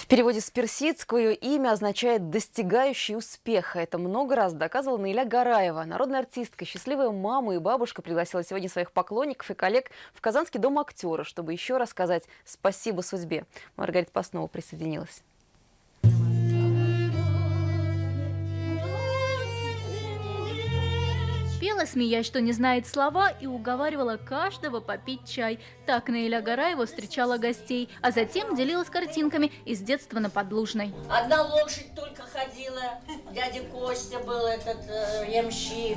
В переводе с персидского ее имя означает «достигающий успеха». Это много раз доказывала Наиля Гараева. Народная артистка, счастливая мама и бабушка пригласила сегодня своих поклонников и коллег в Казанский дом актера, чтобы еще раз сказать спасибо судьбе. Маргарита Паснова присоединилась. Пела, смеясь, что не знает слова, и уговаривала каждого попить чай. Так Наиля Гараева встречала гостей, а затем делилась картинками из детства на Подлужной. Одна лошадь только ходила, дядя Костя был этот ямщик.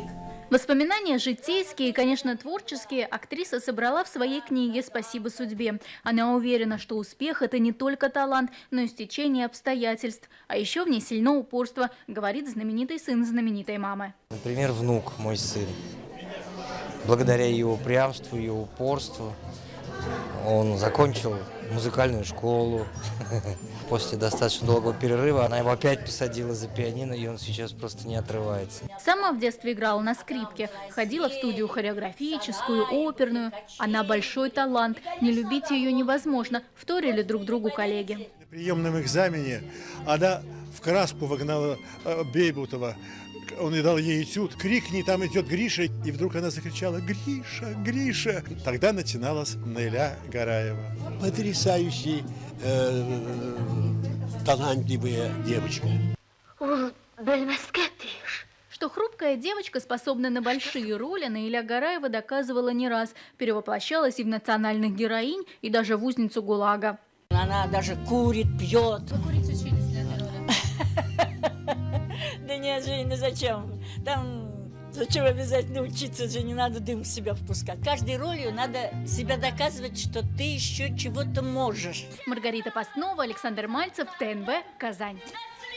Воспоминания житейские и, конечно, творческие актриса собрала в своей книге «Спасибо судьбе». Она уверена, что успех – это не только талант, но и стечение обстоятельств. А еще в ней сильно упорство, говорит знаменитый сын знаменитой мамы. Например, внук мой сын. Благодаря ее упрямству, ее упорству он закончил музыкальную школу. После достаточно долгого перерыва она его опять посадила за пианино, и он сейчас просто не отрывается. Сама в детстве играла на скрипке, ходила в студию хореографическую, оперную. Она большой талант, не любить ее невозможно, вторили друг другу коллеги. На приемном экзамене она в краску вогнала Бейбутова. Он и дал ей этюд. Крикни, там идет Гриша. И вдруг она закричала: «Гриша, Гриша!» Тогда начиналась Наиля Гараева. Потрясающий, талантливая девочка. Что хрупкая девочка способна на большие роли, Наиля Гараева доказывала не раз. Перевоплощалась и в национальных героинь, и даже в узницу ГУЛАГа. Она даже курит, пьет. Вы курить учились для этой роли? Да нет, Женя, зачем? Там зачем обязательно учиться, же не надо дым в себя впускать. Каждой ролью надо себя доказывать, что ты еще чего-то можешь. Маргарита Паснова, Александр Мальцев, ТНВ, Казань.